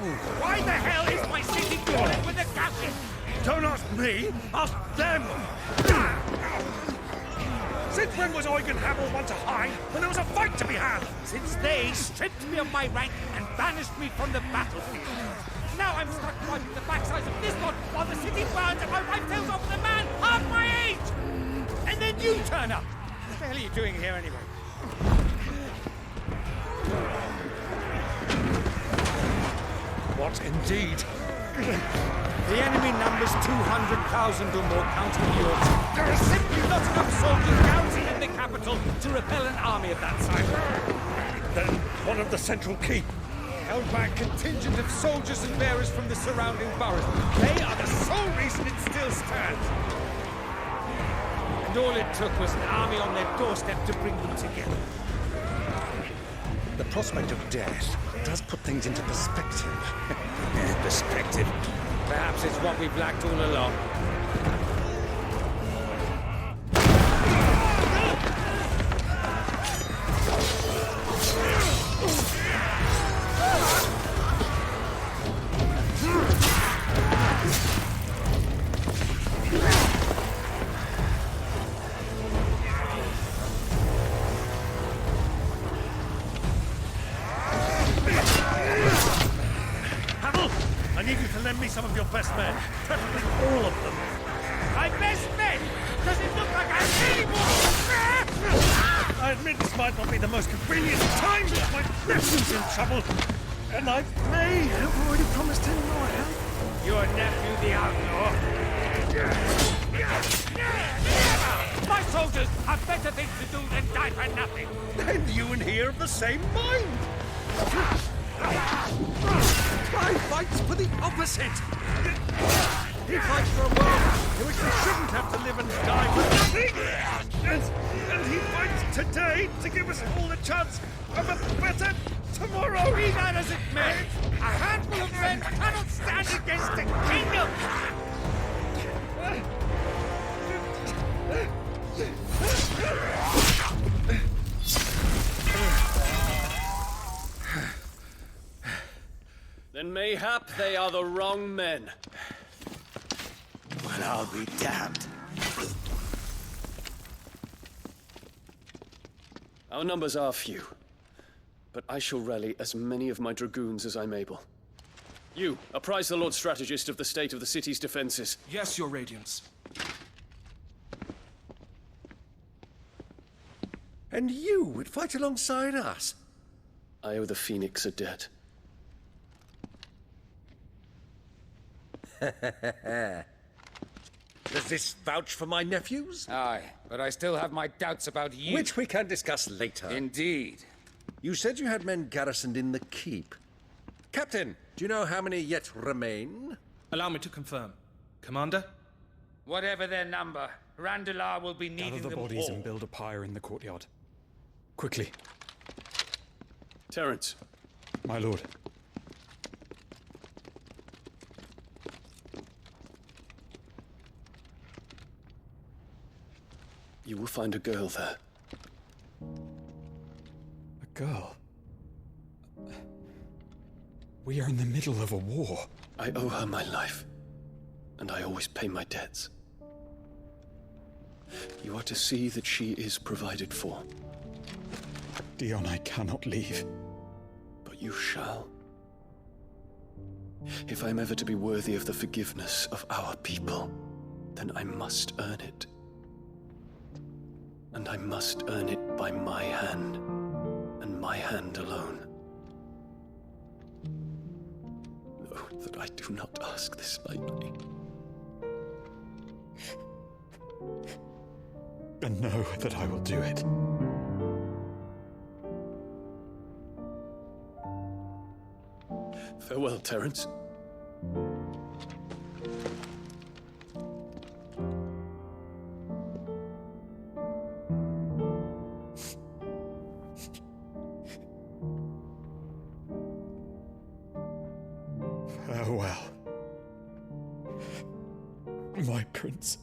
Why the hell is my city falling with the gashes? Don't ask me, ask them! Since when was Eikon Hamel one to hide when there was a fight to be had? Since they stripped me of my rank and banished me from the battlefield. Now I'm stuck wiping the backsides of this lot while the city burns and my wife tells off with a man half my age! And then you turn up! What the hell are you doing here anyway? What indeed? The enemy numbers 200,000 or more, counting yours. There are simply not enough soldiers garrisoned in the capital to repel an army of that size. Then one of the central keep. Held by a contingent of soldiers and bearers from the surrounding boroughs. They are the sole reason it still stands. And all it took was an army on their doorstep to bring them together. The prospect of death does put things into perspective. Perspective. Perhaps it's what we've lacked all along. I need you to lend me some of your best men. Preferably all of them. My best men? Does it look like I have any more? I admit this might not be the most convenient time, but my nephew's in trouble. And I may have already promised him more help. Your nephew, the outlaw? My soldiers have better things to do than die for nothing. And you and he are of the same mind. I fights for the opposite. He fights for a world in which we shouldn't have to live and die for nothing. And he fights today to give us all a chance of a better tomorrow. Be that as it may, a handful of men cannot stand against a kingdom. Then mayhap they are the wrong men. Well, I'll be damned. Our numbers are few, but I shall rally as many of my dragoons as I'm able. You, apprise the Lord Strategist of the state of the city's defenses. Yes, Your Radiance. And you would fight alongside us? I owe the Phoenix a debt. Does this vouch for my nephews? Aye, but I still have my doubts about you. Which we can discuss later. Indeed. You said you had men garrisoned in the keep. Captain, do you know how many yet remain? Allow me to confirm. Commander? Whatever their number, Randalar will be needing Gather the them bodies all. and build a pyre in the courtyard. Quickly, Terence, my lord. you will find a girl there. A girl. We are in the middle of a war. I owe her my life, and I always pay my debts. You are to see that she is provided for. Dion, I cannot leave. But you shall. If I am ever to be worthy of the forgiveness of our people, then I must earn it. And I must earn it by my hand, and my hand alone. Know that I do not ask this lightly. And know that I will do it. Farewell, Terence. Farewell, my princess.